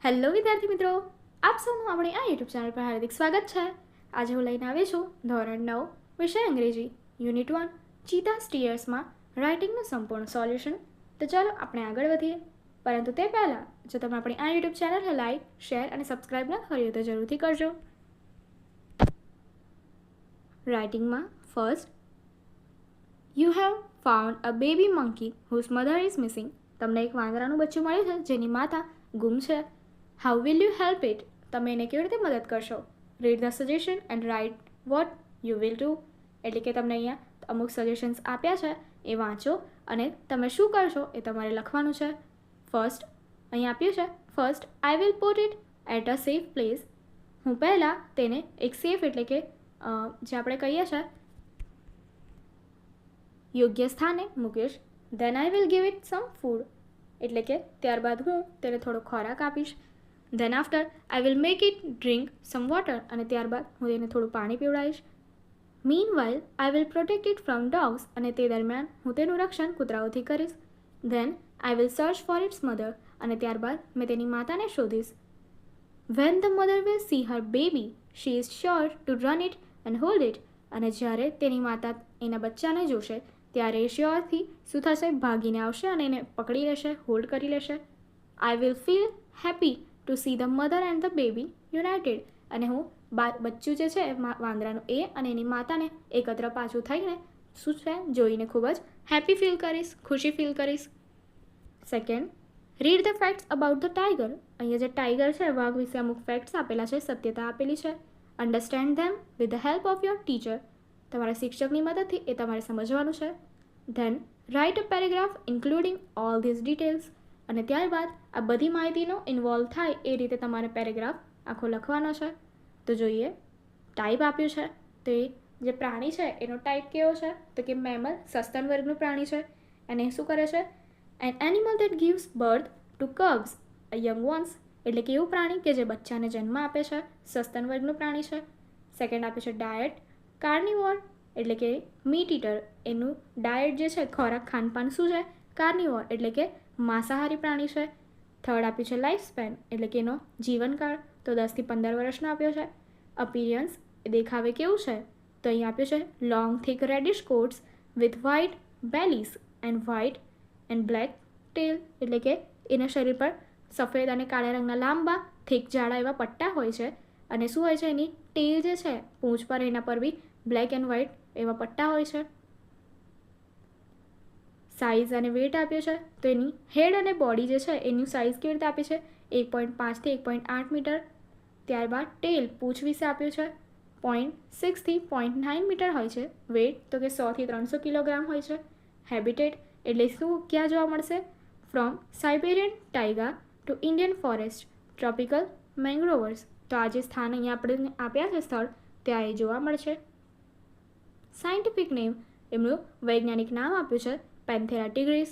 Hello વિદ્યાર્થી મિત્રો, આપ સૌનું આપણે આ યુટ્યુબ ચેનલ પર હાર્દિક સ્વાગત છે. આજે હું લઈને આવી છું ધોરણ 9 વિષય અંગ્રેજી યુનિટ 1 ચીતા સ્ટીયર્સમાં રાઇટિંગનું સંપૂર્ણ સોલ્યુશન. તો ચાલો આપણે આગળ વધીએ. પરંતુ તે પહેલાં જો તમે આપણી આ યુટ્યુબ ચેનલને લાઇક, શેર અને સબસ્ક્રાઇબ ન કરી તો જરૂરથી કરજો. રાઇટિંગમાં first, you have found a baby monkey whose mother is missing. તમને એક વાંદરાનું બચ્ચું મળ્યું છે જેની માતા ગુમ છે. How will you help it? તમે એને કેવી રીતે મદદ કરશો? Read the suggestion and write what you will do. એટલે કે તમને અહીંયા અમુક સજેશન્સ આપ્યા છે, એ વાંચો અને તમે શું કરશો એ તમારે લખવાનું છે. ફર્સ્ટ અહીંયા આપ્યું છે, first I will put it at a safe place. હું પહેલાં તેને એક સેફ એટલે કે જે આપણે કહીએ છીએ યોગ્ય સ્થાને મૂકીશ. Then I will give it some food એટલે કે ત્યારબાદ હું તેને થોડો ખોરાક આપીશ. Then after I will make it drink some water અને ત્યારબાદ હું તેને થોડું પાણી પીવડાવીશ. Meanwhile I will protect it from dogs અને તે દરમિયાન હું તેનું રક્ષણ કૂતરાઓથી કરીશ. Then I will search for its mother અને ત્યારબાદ મેં તેની માતાને શોધીશ. When the mother will see Har baby she is sure to run it and hold it. અને જ્યારે તેની માતા એના બચ્ચાને જોશે ત્યારે એ શ્યોરથી શું થશે, ભાગીને આવશે અને એને પકડી લેશે, હોલ્ડ કરી લેશે. I will feel happy to see the mother and the baby United. અને હું બચ્ચું જે છે વાંદરાનું એ અને એની માતાને એકત્ર પાછું થઈને શું છે જોઈને ખૂબ જ હેપી ફીલ કરીશ, ખુશી ફીલ કરીશ. Second, read the facts about the tiger. અહીંયા જે ટાઈગર છે વાઘ વિશે અમુક ફેક્ટ્સ આપેલા છે, સત્યતા આપેલી છે. Understand them with the help of your teacher. તમારા શિક્ષકની મદદથી એ તમારે સમજવાનું છે. Then write a paragraph including all this details. અને ત્યારબાદ આ બધી માહિતીનો ઇન્વોલ્વ થાય એ રીતે તમારે પેરેગ્રાફ આખો લખવાનો છે. તો જોઈએ, ટાઈપ આપ્યું છે તો એ જે પ્રાણી છે એનો ટાઈપ કેવો છે તો કે મેમલ, સસ્તન વર્ગનું પ્રાણી છે. અને શું કરે છે? An animal that gives birth to cubs young ones. એટલે કે એવું પ્રાણી કે જે બચ્ચાને જન્મ આપે છે, સસ્તન વર્ગનું પ્રાણી છે. સેકન્ડ આપ્યું છે ડાયટ, કાર્નિવોર એટલે કે મીટ ઈટર. એનું ડાયટ જે છે ખોરાક ખાનપાન શું છે? કાર્નિવોર એટલે કે માંસાહારી પ્રાણી છે. થર્ડ આપ્યું છે લાઈફ સ્પેન એટલે કે એનો જીવનકાળ, તો 10 થી 15 વર્ષનો આપ્યો છે. અપિયરન્સ એ દેખાવે કેવું છે તો અહીં આપ્યું છે long thick reddish coats with white bellies and white and black tail. એટલે કે એના શરીર પર સફેદ અને કાળા રંગના લાંબા થીક જાડા એવા પટ્ટા હોય છે. અને શું હોય છે, એની ટેલ જે છે પૂંછ પર એના પર બી બ્લેક એન્ડ વ્હાઇટ એવા પટ્ટા હોય છે. સાઇઝ અને વેટ આપ્યો છે તો એની હેડ અને બોડી જે છે એની સાઇઝ કેવી રીતે આપી છે 1.5 થી 1.8 મીટર. ત્યારબાદ ટેલ પૂંછ વિશે આપ્યું છે 0.6 થી 0.9 મીટર હોય છે. વેટ તો કે 100 થી 300 કિલોગ્રામ હોય છે. હેબિટેટ એટલે શું, ક્યાં જોવા મળશે? From Siberian taiga to Indian forest tropical mangroves. તો આ જે સ્થાન અહીંયા આપણે આપ્યા છે સ્થળ ત્યાં એ જોવા મળશે. સાયન્ટિફિક નેમ એમનું વૈજ્ઞાનિક નામ આપ્યું છે પેન્થેરા ટિગ્રીસ.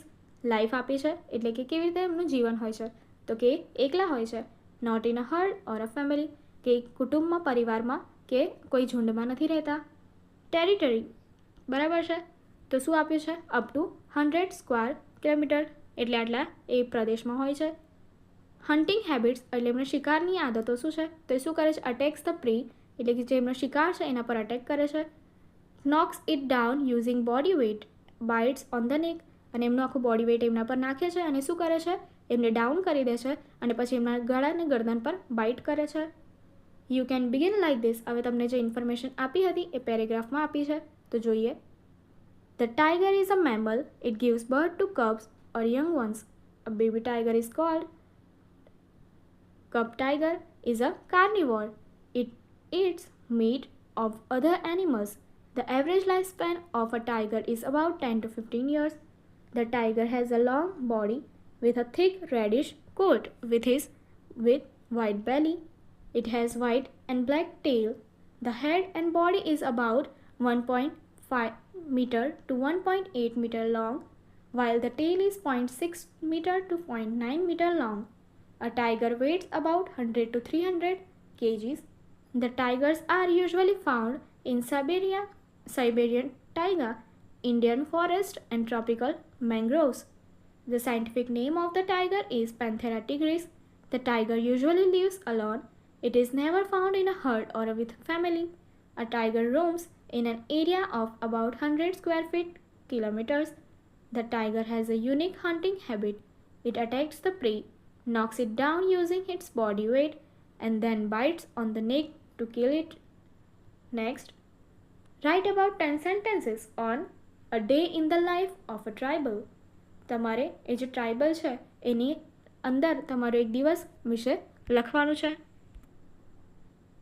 લાઈફ આપી છે એટલે કે કેવી રીતે એમનું જીવન હોય છે તો કે એકલા હોય છે. Not in a herd or a family કે કુટુંબમાં, પરિવારમાં કે કોઈ ઝુંડમાં નથી રહેતા. ટેરિટરી બરાબર છે તો શું આપ્યું છે? અપ ટુ 100 સ્ક્વેર કિલોમીટર એટલે આટલા એ પ્રદેશમાં હોય છે. હન્ટિંગ હેબિટ્સ એટલે એમને શિકારની આદતો શું છે તો એ શું કરે છે? અટેક્સ ધ પ્રી એટલે કે જે એમનો શિકાર છે એના પર અટેક કરે છે. Knocks it down using body weight, bites on the neck. અને એમનું આખું બોડી વેઇટ એમના પર નાખે છે અને શું કરે છે? એમને ડાઉન કરી દે છે અને પછી એમના ગળા અને ગરદન પર બાઇટ કરે છે. You can begin like this. હવે તમને જે ઇન્ફોર્મેશન આપી હતી એ પેરેગ્રાફમાં આપી છે તો જોઈએ. The tiger is a mammal. It gives birth to cubs or young ones. A baby tiger is called cub tiger is a carnivore. It eats meat of other animals. The average lifespan of a tiger is about 10 to 15 years. The tiger has a long body with a thick reddish coat with white belly. It has white and black tail. The head and body is about 1.5 meter to 1.8 meter long, while the tail is 0.6 meter to 0.9 meter long. A tiger weighs about 100 to 300 kgs. The tigers are usually found in Siberian taiga, Indian forest and tropical mangroves. The scientific name of the tiger is Panthera tigris. The tiger usually lives alone. It is never found in a herd or with family. A tiger roams in an area of about 100 square feet kilometers. The tiger has a unique hunting habit. It attacks the prey, knocks it down using its body weight, and then bites on the neck to kill it. Next, write about 10 sentences on a day in the life of a tribal. તમારે એ જે tribal છે એની અંદર તમારો એક દિવસ વિશે લખવાનું છે.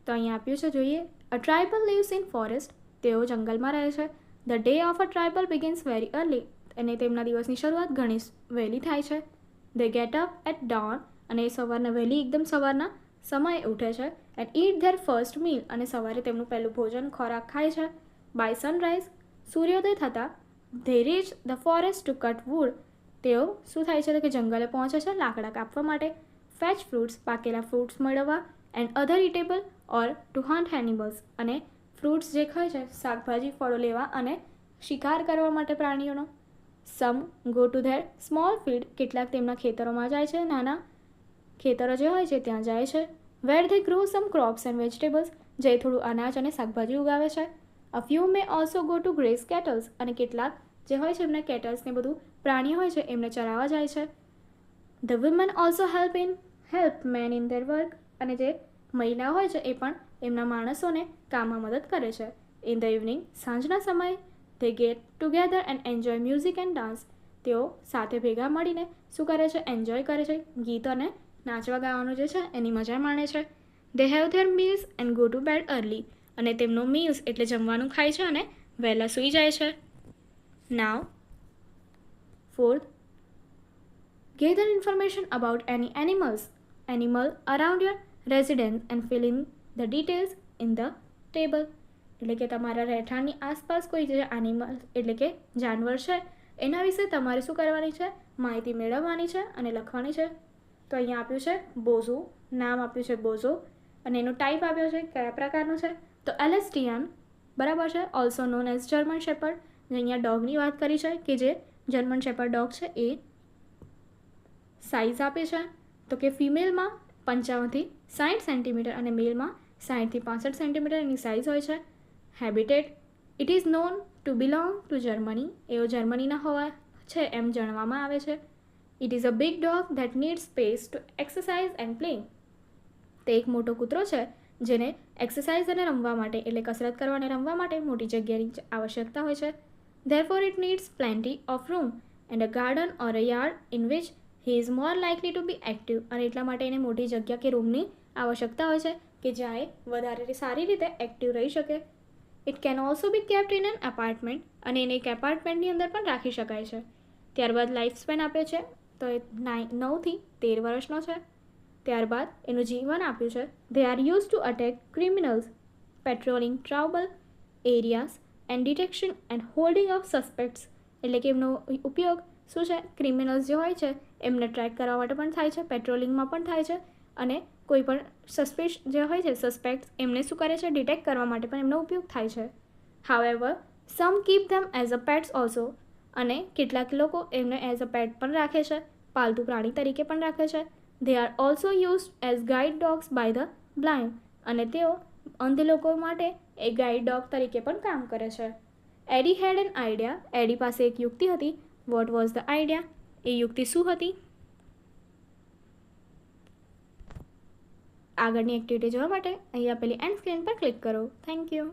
તો અહીંયા આપ્યું છે, જોઈએ. A tribal lives in forest. તેઓ જંગલમાં રહે છે. The day of a tribal begins very early. અને તેમના દિવસની શરૂઆત ઘણી વહેલી થાય છે. They get up at dawn. અને એ સવારના વહેલી એકદમ સવારના સમયે ઉઠે છે. And eat their first meal. અને સવારે તેમનું પહેલું ભોજન ખોરાક ખાય છે. By sunrise. સૂર્યોદય થતાં they reach the forest to cut wood. તેઓ શું થાય છે કે જંગલે પહોંચે છે લાકડા કાપવા માટે. Fetch fruits. પાકેલા ફ્રૂટ્સ મેળવવા. And other eatable or to hunt animals. અને ફ્રૂટ્સ જે ખાય છે, શાકભાજી ફળો લેવા અને શિકાર કરવા માટે પ્રાણીઓનો. Some go to their small field. કેટલાક તેમના ખેતરોમાં જાય છે, નાના ખેતરો જે હોય છે ત્યાં જાય છે. Where they grow some crops and vegetables. જે થોડું અનાજ અને શાકભાજી ઉગાવે છે. A few may also go to graze cattles. અને કેટલાક જે હોય છે એમના કેટલ્સ ને બધું પ્રાણીઓ હોય છે એમને ચરાવવા જાય છે. The woman also help man in their work. અને જે મહિલા હોય છે એ પણ એમના માણસોને કામમાં મદદ કરે છે. In the evening. સાંજના સમયે they get together and enjoy music and dance. તેઓ સાથે ભેગા મળીને શું કરે છે? એન્જોય કરે છે. ગીત અને નાચવા ગાવાનું જે છે એની મજા માણે છે. They have their meals and go to bed early. અને તેમનું મીલ્સ એટલે જમવાનું ખાય છે અને વહેલા સૂઈ જાય છે. નાવ fourth, gather information about any animal around your residence and fill in the details in the table. એટલે કે તમારા રહેઠાણની આસપાસ કોઈ જે એનિમલ એટલે કે જાનવર છે એના વિશે તમારે શું કરવાની છે? માહિતી મેળવવાની છે અને લખવાની છે. તો અહીંયા આપ્યું છે બોઝો. નામ આપ્યું છે બોઝો. અને એનો ટાઈપ આપ્યો છે કયા પ્રકારનું છે? તો એલેસ્ટિયન. બરાબર છે. Also known as German shepherd. અહીંયા ડોગની વાત કરી છે કે જે જર્મન શેપર્ડ ડોગ છે એ. સાઇઝ આપે છે તો કે ફિમેલમાં 55થી 60 સેન્ટીમીટર અને મેલમાં 60થી 65 સેન્ટીમીટર એની સાઇઝ હોય છે. Habitat. It is known two belong to Germany. એઓ જર્મનીના હોવા છે એમ જાણવામાં આવે છે. It is a big dog that need space to exercise and play. તે એક મોટો કૂતરો છે જેને એક્સરસાઇઝ અને રમવા માટે એટલે કસરત કરવા અને રમવા માટે મોટી જગ્યાની આવશ્યકતા હોય છે. Therefore, it needs plenty of room and a garden or a yard in which he is more likely to be active. અને એટલા માટે એને મોટી જગ્યા કે રૂમની આવશ્યકતા હોય છે કે જ્યાં એ વધારે સારી રીતે એક્ટિવ રહી શકે. It can also B kept in an apartment. અને એને એક એપાર્ટમેન્ટની અંદર પણ રાખી શકાય છે. ત્યારબાદ લાઈફ સ્પેન આપ્યો છે તો એ 9થી 13 વર્ષનો છે. ત્યારબાદ એનું જીવન આપ્યું છે. They are use to attack criminals, patrolling trouble areas and detection and holding of suspects. એટલે કે એમનો ઉપયોગ શું છે? ક્રિમિનલ્સ જે હોય છે એમને ટ્રેક કરવા માટે પણ થાય છે, પેટ્રોલિંગમાં પણ થાય છે અને કોઈ પણ સસ્પેક્ટ જે હોય છે સસ્પેક્ટ્સ એમને શું કરે છે? ડિટેક્ટ કરવા માટે પણ એમનો ઉપયોગ થાય છે. However some keep them as a pets also. અને કેટલાક લોકો એમને એઝ અ પેટ પણ રાખે છે, પાલતુ પ્રાણી તરીકે પણ રાખે છે. They are also use as guide dogs by the blind. અને તેઓ અંધ લોકો માટે એ ગાઈડ ડોગ તરીકે પણ કામ કરે છે. એડી હેડ એન આઈડિયા. એડી પાસે એક યુક્તિ હતી. What was the idea? એ યુક્તિ શું હતી? આગળની એક્ટિવિટી જોવા માટે અહીં આપેલી એન્ડ સ્ક્રીન પર ક્લિક કરો. Thank you.